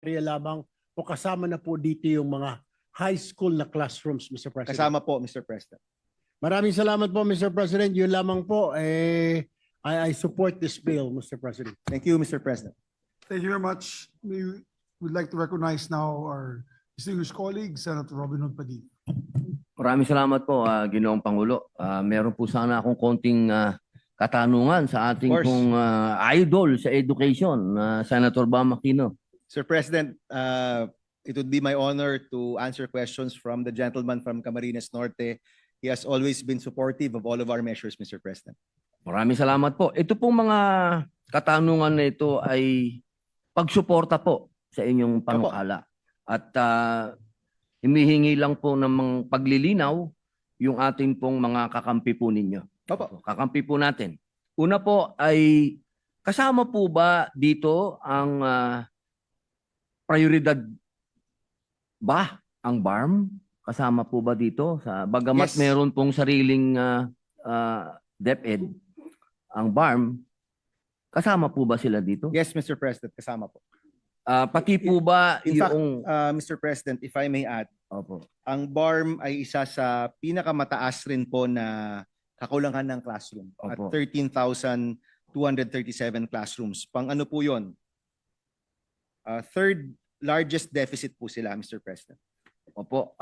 area lamang o kasama na po dito yung mga high school na classrooms, Mr. President? Kasama po, Mr. President. Maraming salamat po, Mr. President. Yun lamang po, I support this bill, Mr. President. Thank you, Mr. President. Thank you very much. We would like to recognize now our distinguished colleague, Senator Robin Hood Padilla. Maraming salamat po, Ginoong Pangulo. Meron po sana akong konting katanungan sa ating Of course. pong idol sa education, Senator Bam Aquino. Sir President, it would be my honor to answer questions from the gentleman from Camarines Norte. He has always been supportive of all of our measures, Mr. President. Maraming salamat po. Ito pong mga katanungan na ito ay pagsuporta po sa inyong panukala. At hinihingi lang po ng mga paglilinaw yung ating pong mga kakampi po ninyo. Opo. Kakampi po natin. Una po ay kasama po ba dito ang prioridad ba ang BARM? Kasama po ba dito? Bagamat Yes. meron pong sariling DepEd, ang BARM, kasama po ba sila dito? Yes, Mr. President, kasama po. Pati po ba In fact, yung... Mr. President, if I may add, Opo. ang BARM ay isa sa pinakamataas rin po na kakulangan ng classroom at Opo. 13,237 classrooms. Pang ano po yun? Third largest deficit po sila, Mr. President. Opo.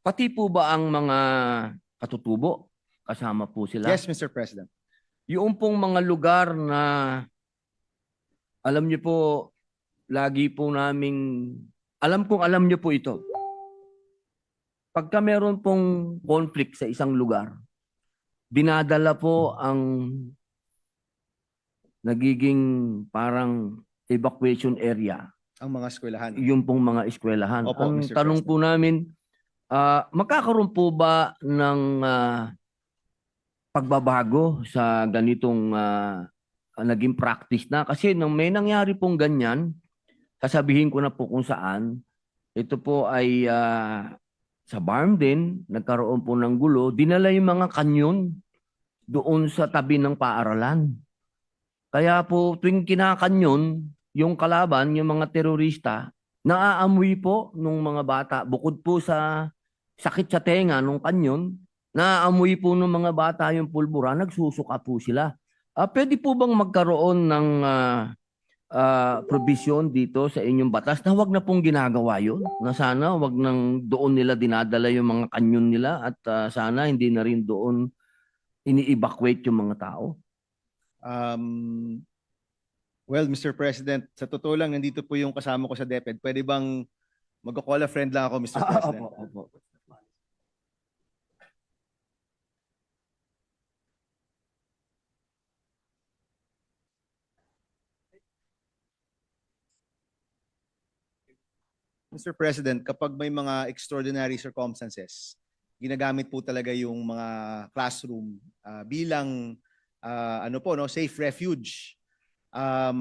Pati po ba ang mga katutubo? Kasama po sila? Yes, Mr. President. Yung pong mga lugar na alam niyo po, lagi po naming, alam niyo po ito. Pagka meron pong conflict sa isang lugar, dinadala po ang nagiging parang evacuation area. Ang mga eskwelahan. Yung pong mga eskwelahan. Opo, Ang Mr. tanong po namin, magkakaroon po ba ng pagbabago sa ganitong naging practice na? Kasi nang may nangyari pong ganyan, sasabihin ko na po kung saan, ito po ay sa BARM din, nagkaroon po ng gulo, dinala yung mga kanyon doon sa tabi ng paaralan. Kaya po tuwing kinakanyon, yung kalaban, yung mga terorista, naaamoy po nung mga bata, bukod po sa sakit sa tenga nung kanyon, naaamoy po nung mga bata yung pulbura, nagsusuka po sila. Pwede po bang magkaroon ng provision dito sa inyong batas na wag na pong ginagawa yun? Na sana wag nang doon nila dinadala yung mga kanyon nila at sana hindi na rin doon ini-evacuate yung mga tao? Well, Mr. President, sa totoo lang, nandito po yung kasama ko sa DepEd. Pwede bang mag-call a friend lang ako, Mr. President? Opo. Mr. President, kapag may mga extraordinary circumstances, ginagamit po talaga yung mga classroom bilang safe refuge.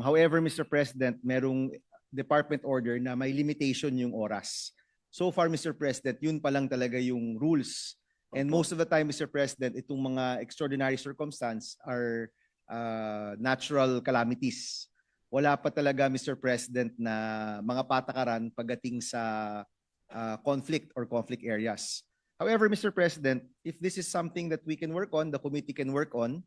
However, Mr. President, merong department order na may limitation yung oras. So far, Mr. President, yun pa lang talaga yung rules. And most of the time, Mr. President, itong mga extraordinary circumstance are natural calamities. Wala pa talaga, Mr. President, na mga patakaran pagdating sa conflict or conflict areas. However, Mr. President, if this is something that we can work on, the committee can work on,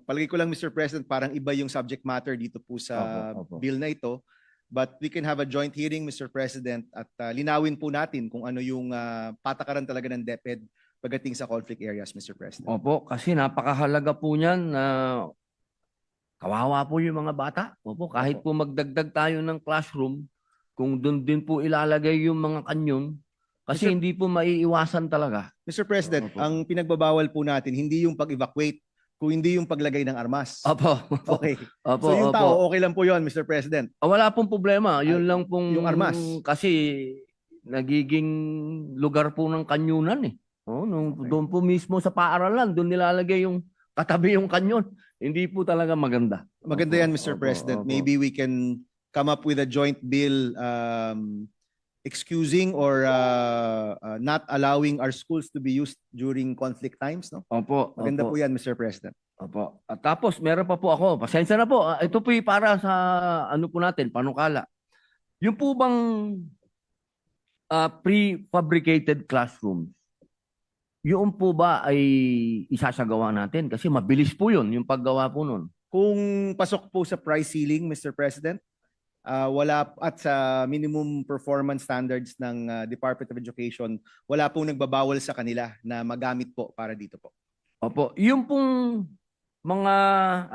palagi ko lang, Mr. President, parang iba yung subject matter dito po sa Opo. bill na ito. But we can have a joint hearing, Mr. President, at linawin po natin kung ano yung patakaran talaga ng DepEd pagdating sa conflict areas, Mr. President. Opo, kasi napakahalaga po niyan na kawawa po yung mga bata. Opo, kahit po magdagdag tayo ng classroom, kung doon din po ilalagay yung mga kanyon, kasi Mr. hindi po maiiwasan talaga. Mr. President, Opo. ang pinagbabawal po natin, hindi yung pag-evacuate, kung hindi yung paglagay ng armas. Opo. Okay. Opo, So yung opo. tao, okay lang po yun, Mr. President. Wala pong problema. Yun Ay, lang pong yung armas. kasi nagiging lugar po ng kanyunan eh. Okay. Doon po mismo sa paaralan, doon nilalagay yung katabi yung kanyon. Hindi po talaga maganda. Maganda yan, Opo, Mr. opo, President. opo. Maybe we can come up with a joint bill excusing or not allowing our schools to be used during conflict times, no? Opo. Maganda opo. po yan, Mr. President. Opo. At tapos, meron pa po ako. Pasensya na po. Ito po para sa ano po natin, panukala. Yung po bang prefabricated classrooms, yun po ba ay isasagawa natin? Kasi mabilis po yun, yung paggawa po nun. Kung pasok po sa price ceiling, Mr. President, wala at sa minimum performance standards ng Department of Education, wala pong nagbabawal sa kanila na magamit po para dito po. Opo, yung pong mga,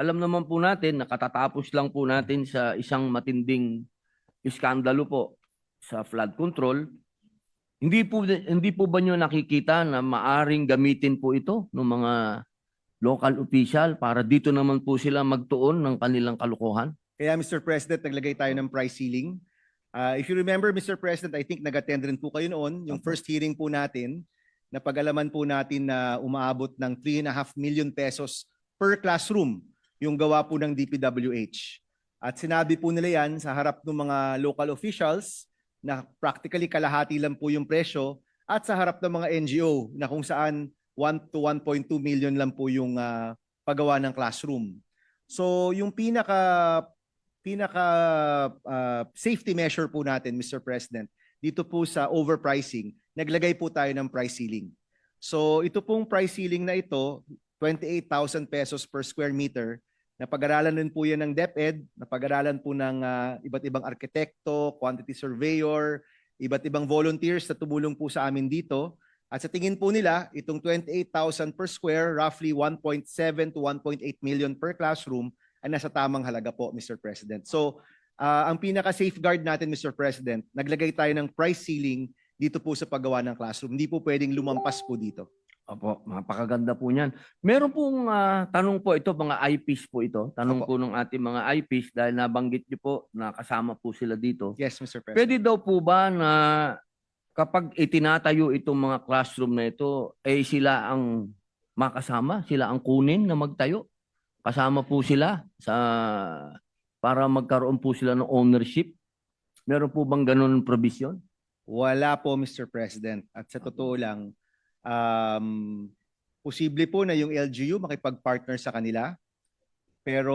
alam naman po natin, nakatatapos lang po natin sa isang matinding iskandalo po sa flood control. Hindi po ba nyo nakikita na maaring gamitin po ito ng mga local official para dito naman po sila magtuon ng kanilang kalukuhan? Kaya Mr. President, naglagay tayo ng price ceiling. If you remember, Mr. President, I think nag-attend rin po kayo noon, yung first hearing po natin, napag-alaman po natin na umaabot ng 3.5 million pesos per classroom yung gawa po ng DPWH. At sinabi po nila yan sa harap ng mga local officials na practically kalahati lang po yung presyo at sa harap ng mga NGO na kung saan 1 to 1.2 million lang po yung paggawa ng classroom. So yung pinaka safety measure po natin, Mr. President, dito po sa overpricing, naglagay po tayo ng price ceiling. So ito pong price ceiling na ito, 28,000 pesos per square meter. Napag-aralan din po yan ng DepEd, napag-aralan po ng iba't ibang arkitekto, quantity surveyor, iba't ibang volunteers na tumulong po sa amin dito. At sa tingin po nila, itong 28,000 per square, roughly 1.7 to 1.8 million per classroom, ay nasa tamang halaga po, Mr. President. So, ang pinaka-safeguard natin, Mr. President, naglagay tayo ng price ceiling dito po sa paggawa ng classroom. Hindi po pwedeng lumampas po dito. Opo, napakaganda po niyan. Meron pong tanong po ito, mga eyepiece po ito. Tanong Opo. po ng ating mga eyepiece dahil nabanggit niyo po na kasama po sila dito. Yes, Mr. President. Pwede daw po ba na kapag itinatayo itong mga classroom na ito, eh sila ang makasama, sila ang kunin na magtayo? Kasama po sila sa para magkaroon po sila ng ownership? Meron po bang ganun provision? Wala po, Mr. President. At sa totoo lang, posible po na yung LGU makipag-partner sa kanila. Pero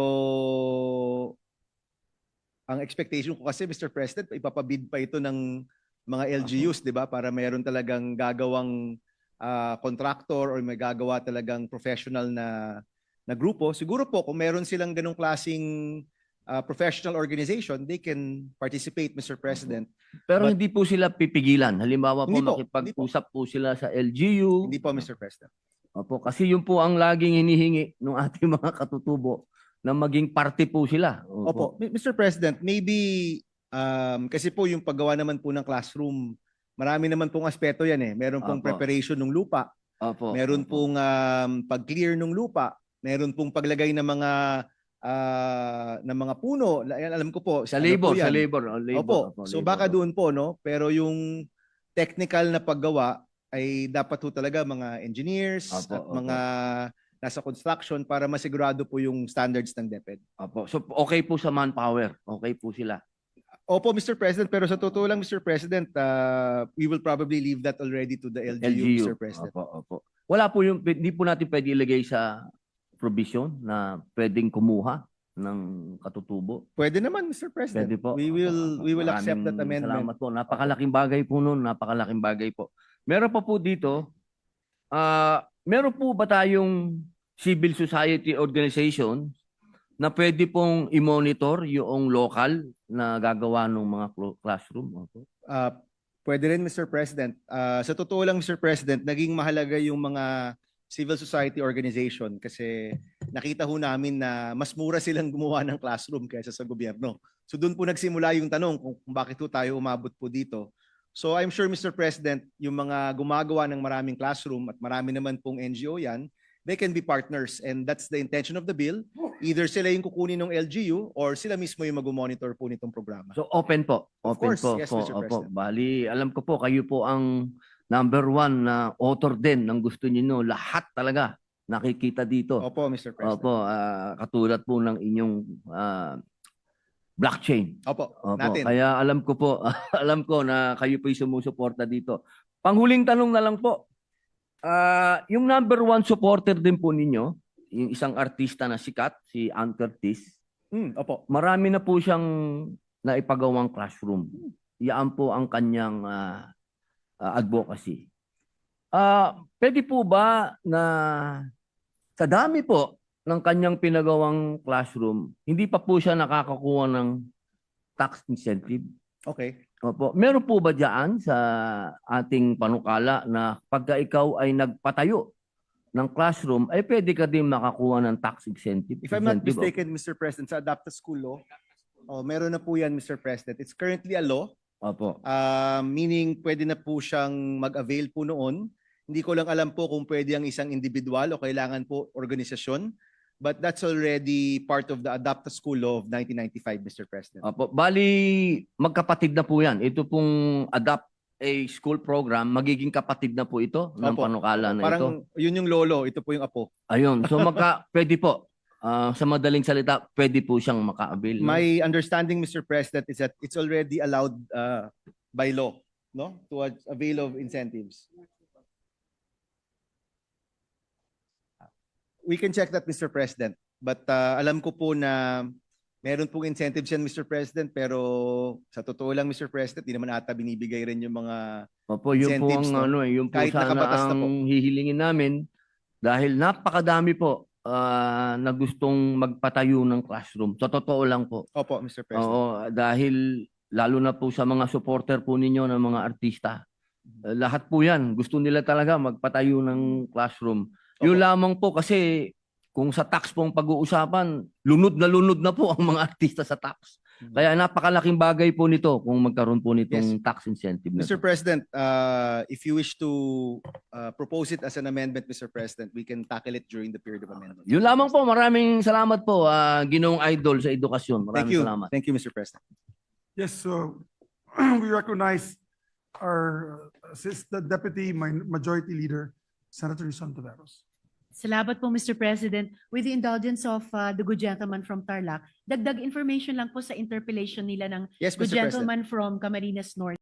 ang expectation ko kasi, Mr. President, ipapabid pa ito ng mga LGUs, di ba? Para mayroon talagang gagawang contractor or may gagawa talagang professional na grupo. Siguro po, kung meron silang ganong klaseng professional organization, they can participate, Mr. President. Pero But- hindi po sila pipigilan. Halimbawa po, Hindi po, makipag-usap po sila sa LGU. Hindi po, Mr. President. Opo, kasi yun po ang laging hinihingi ng ating mga katutubo na maging parte po sila. Opo, Mr. President, maybe kasi po yung paggawa naman po ng classroom, marami naman pong aspeto yan eh. Meron pong Opo. preparation ng lupa, Opo. meron Opo. pong pag-clear ng lupa, meron pong paglagay ng mga puno. Alam ko po, Sa ano labor, po yan. sa labor. Oh, labor. Opo, Opo, so labor. baka doon po, no? Pero yung technical na paggawa ay dapat po talaga mga engineers Opo, at opo. mga nasa construction para masigurado po yung standards ng DepEd. Opo. So okay po sa manpower. Okay po sila. Opo, Mr. President, pero sa totoo lang, Mr. President, we will probably leave that already to the LGU, Mr. President. Opo, opo. Wala po yung, hindi po natin pwede ilagay sa provision na pwedeng kumuha ng katutubo. Pwede naman, Mr. President. Pwede po. We will accept that Maraming amendment. Salamat po. Napakalaking bagay po nun. Napakalaking bagay po. Meron pa po dito, meron po ba tayong civil society organization na pwede pong i-monitor yung local na gagawa ng mga classroom? Opo. Pwede rin, Mr. President. Sa totoo lang, Mr. President, naging mahalaga yung mga civil society organization kasi nakita ho namin na mas mura silang gumawa ng classroom kaysa sa gobyerno. So doon po nagsimula yung tanong kung bakit po tayo umabot po dito. So I'm sure, Mr. President, yung mga gumagawa ng maraming classroom at marami naman pong NGO yan, they can be partners and that's the intention of the bill. Either sila yung kukunin ng LGU or sila mismo yung mag-monitor po nitong programa. So open po. Of Open course, po. yes, po. Mr. Opo. President. Bali, alam ko po, kayo po ang number one na author din ng gusto niyo. Lahat talaga nakikita dito. Opo, Mr. President. Opo, katulad po ng inyong blockchain. Opo, Opo, natin. kaya alam ko po, alam ko na kayo po'y sumusuporta dito. Panghuling tanong na lang po. Yung number one supporter din po ninyo, yung isang artista na sikat, si Ann Curtis, Opo. marami na po siyang na ipagawang classroom. Yan po ang kanyang advocacy. Pwede po ba na sa dami po ng kanyang pinagawang classroom, hindi pa po siya nakakakuha ng tax incentive? Okay. Opo. Meron po ba dyan sa ating panukala na pagka ikaw ay nagpatayo ng classroom, ay pwede ka din makakuha ng tax incentive? If I'm not Incentive, mistaken, Mr. President, sa adapted school law, meron na po yan, Mr. President. It's currently a law, Opo. meaning pwede na po siyang mag-avail po noon. Hindi ko lang alam po kung pwede ang isang individual o kailangan po organisasyon. But that's already part of the adapted school law of 1995, Mr. President. Opo. Bali, magkapatid na po yan. Ito pong Adapt a School Program, magiging kapatid na po ito ng Opo. panukala na ito. Parang yun yung lolo, ito po yung apo. Ayun. So pwede po. Sa madaling salita, pwede po siyang maka-avail. no? My understanding, Mr. President, is that it's already allowed by law, no, to avail of incentives. We can check that, Mr. President. But alam ko po na meron pong incentives yan, Mr. President, pero sa totoo lang, Mr. President, di naman ata binibigay rin yung mga Opo, yun po incentives, ang no? yun po Kahit sana nakabatas na po. ang hihilingin namin dahil napakadami po na gustong magpatayo ng classroom. Sa totoo lang po. Opo, Mr. President. Oo, dahil lalo na po sa mga supporter po ninyo ng mga artista. Lahat po yan. Gusto nila talaga magpatayo ng classroom. Yun Opo. lamang po kasi kung sa tax po ang pag-uusapan, lunod na po ang mga artista sa tax. Kaya napakalaking bagay po nito kung magkaroon po nitong tax incentive na Mr. to. President, if you wish to propose it as an amendment, Mr. President, we can tackle it during the period of amendment. Yun lamang po. Maraming salamat po, Ginoong Idol sa edukasyon. Thank Maraming you. salamat. Thank you, Mr. President. Yes, so we recognize our Assistant Deputy Majority Leader, Senator Rizon Taveros. Salamat po, Mr. President. With the indulgence of the good gentleman from Tarlac, dagdag information lang po sa interpellation nila ng Yes, good Mr. President. gentleman from Camarines North.